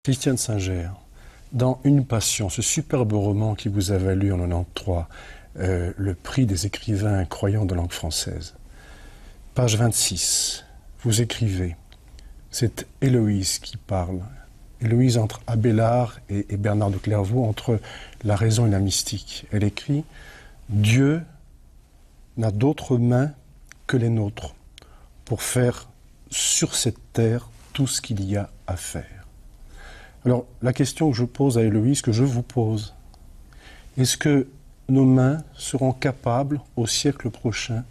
Christiane Singer, dans Une passion, ce superbe roman qui vous a valu en 1993 le prix des écrivains croyants de langue française, page 26, vous écrivez, c'est Héloïse qui parle, Héloïse entre Abélard et Bernard de Clairvaux, entre la raison et la mystique. Elle écrit « Dieu n'a d'autres mains que les nôtres pour faire sur cette terre tout ce qu'il y a à faire. » Alors, la question que je pose à Héloïse, que je vous pose, est-ce que nos mains seront capables, au siècle prochain,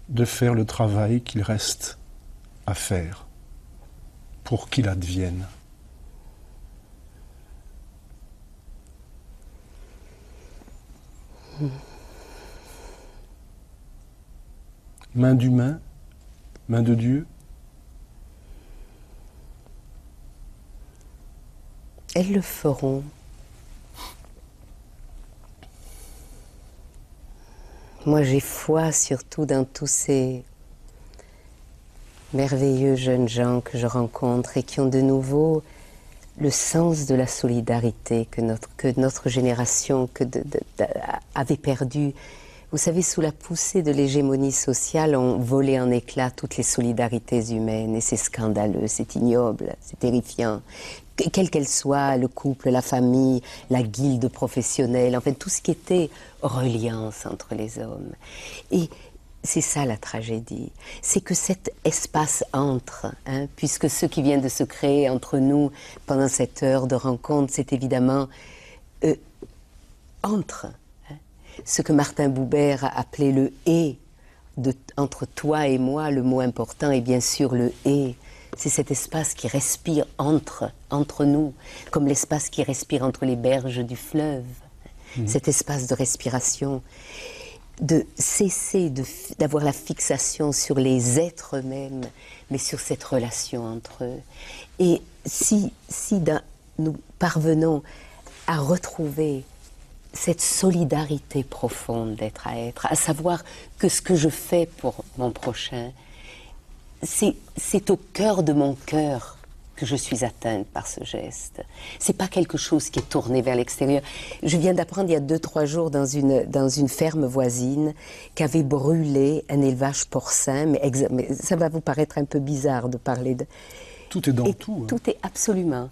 de faire le travail qu'il reste à faire pour qu'il advienne? Main d'humain, main de Dieu? Elles le feront. Moi, j'ai foi surtout dans tous ces merveilleux jeunes gens que je rencontre et qui ont de nouveau le sens de la solidarité que notre génération avait perdu. Vous savez, sous la poussée de l'hégémonie sociale, on volait en éclats toutes les solidarités humaines et c'est scandaleux, c'est ignoble, c'est terrifiant. Quelle qu'elle soit, le couple, la famille, la guilde professionnelle, enfin tout ce qui était reliance entre les hommes. Et c'est ça la tragédie, c'est que cet espace entre, puisque ce qui vient de se créer entre nous pendant cette heure de rencontre, c'est évidemment entre. Ce que Martin Buber a appelé le « et » entre toi et moi, le mot important est bien sûr le « et ». C'est cet espace qui respire entre nous, comme l'espace qui respire entre les berges du fleuve. Cet espace de respiration, de cesser d'avoir la fixation sur les êtres eux-mêmes, mais sur cette relation entre eux. Et si nous parvenons à retrouver cette solidarité profonde d'être à être, à savoir que ce que je fais pour mon prochain, c'est au cœur de mon cœur que je suis atteinte par ce geste. C'est pas quelque chose qui est tourné vers l'extérieur. Je viens d'apprendre il y a 2-3 jours dans une ferme voisine qu'avait brûlé un élevage porcin, mais ça va vous paraître un peu bizarre de parler de... Tout est dans tout. Tout est absolument,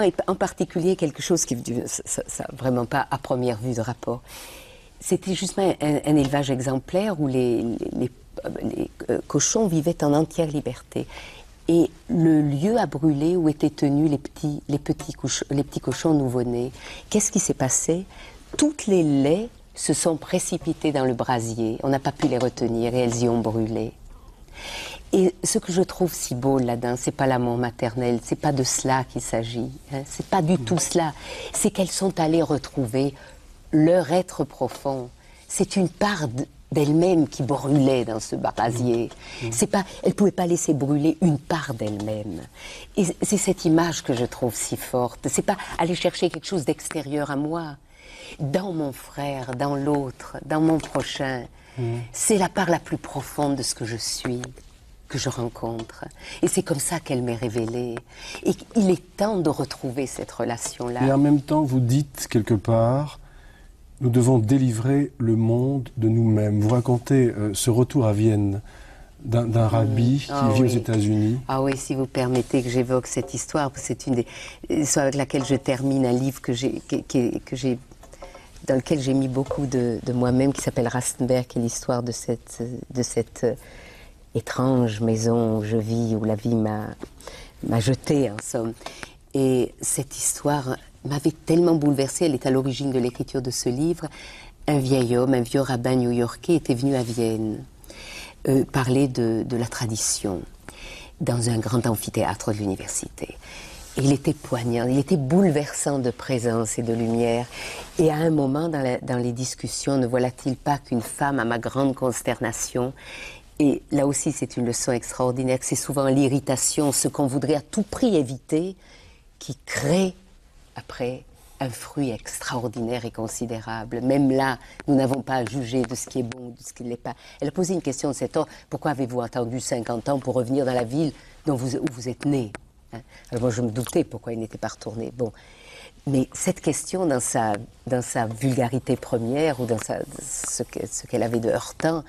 et en particulier quelque chose qui ça vraiment pas à première vue de rapport. C'était justement un élevage exemplaire où les cochons vivaient en entière liberté. Et le lieu a brûlé où étaient tenus les petits cochons nouveau-nés. Qu'est-ce qui s'est passé? Toutes les laits se sont précipités dans le brasier. On n'a pas pu les retenir et elles y ont brûlé. Et ce que je trouve si beau là-dedans, c'est pas l'amour maternel, c'est pas de cela qu'il s'agit. C'est pas du tout cela. C'est qu'elles sont allées retrouver leur être profond. C'est une part d'elle-même qui brûlait dans ce brasier. Elle ne pouvait pas laisser brûler une part d'elle-même. Et c'est cette image que je trouve si forte. C'est pas aller chercher quelque chose d'extérieur à moi. Dans mon frère, dans l'autre, dans mon prochain. C'est la part la plus profonde de ce que je suis, que je rencontre. Et c'est comme ça qu'elle m'est révélée. Et il est temps de retrouver cette relation-là. Et en même temps, vous dites quelque part... Nous devons délivrer le monde de nous-mêmes. Vous racontez ce retour à Vienne d'un rabbi qui vit aux États-Unis. Ah oui, si vous permettez que j'évoque cette histoire, c'est une des histoires avec laquelle je termine un livre dans lequel j'ai mis beaucoup de moi-même, qui s'appelle Rastenberg, qui est l'histoire de cette étrange maison où je vis, où la vie m'a jetée, en somme. Et cette histoire m'avait tellement bouleversée, elle est à l'origine de l'écriture de ce livre. Un vieil homme, un vieux rabbin new-yorkais était venu à Vienne parler de la tradition dans un grand amphithéâtre de l'université. Et il était poignant, il était bouleversant de présence et de lumière. Et à un moment dans les discussions, ne voilà-t-il pas qu'une femme, à ma grande consternation, et là aussi c'est une leçon extraordinaire, que c'est souvent l'irritation, ce qu'on voudrait à tout prix éviter, qui crée après un fruit extraordinaire et considérable. Même là, nous n'avons pas à juger de ce qui est bon ou de ce qui ne l'est pas. Elle a posé une question de cet ordre. Pourquoi avez-vous attendu 50 ans pour revenir dans la ville où vous êtes né? hein. Alors moi, je me doutais pourquoi il n'était pas retourné. Bon. Mais cette question, dans sa vulgarité première, ou dans ce qu'elle avait de heurtant,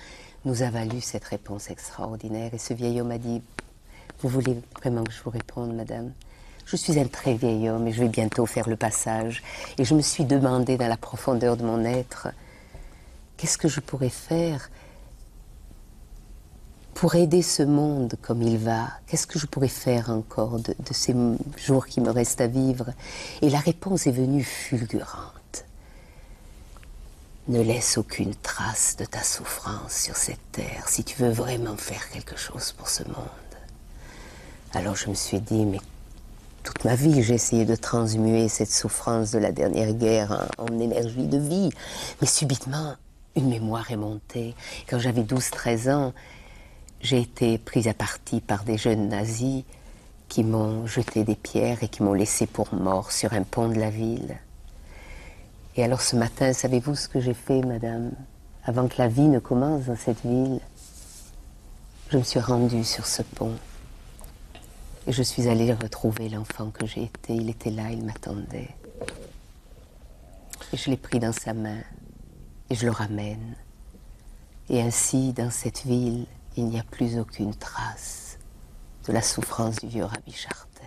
nous a valu cette réponse extraordinaire. Et ce vieil homme a dit, « Vous voulez vraiment que je vous réponde, madame ? Je suis un très vieil homme et je vais bientôt faire le passage. Et je me suis demandé dans la profondeur de mon être, qu'est-ce que je pourrais faire pour aider ce monde comme il va? Qu'est-ce que je pourrais faire encore de ces jours qui me restent à vivre? » Et la réponse est venue fulgurante. Ne laisse aucune trace de ta souffrance sur cette terre si tu veux vraiment faire quelque chose pour ce monde. Alors je me suis dit, mais toute ma vie, j'ai essayé de transmuer cette souffrance de la dernière guerre en énergie de vie. Mais subitement, une mémoire est montée. Quand j'avais 12-13 ans, j'ai été prise à partie par des jeunes nazis qui m'ont jeté des pierres et qui m'ont laissé pour mort sur un pont de la ville. Et alors ce matin, savez-vous ce que j'ai fait, madame? Avant que la vie ne commence dans cette ville, je me suis rendue sur ce pont. Et je suis allée retrouver l'enfant que j'ai été. Il était là, il m'attendait. Et je l'ai pris dans sa main, et je le ramène. Et ainsi, dans cette ville, il n'y a plus aucune trace de la souffrance du vieux Rabbi Charter.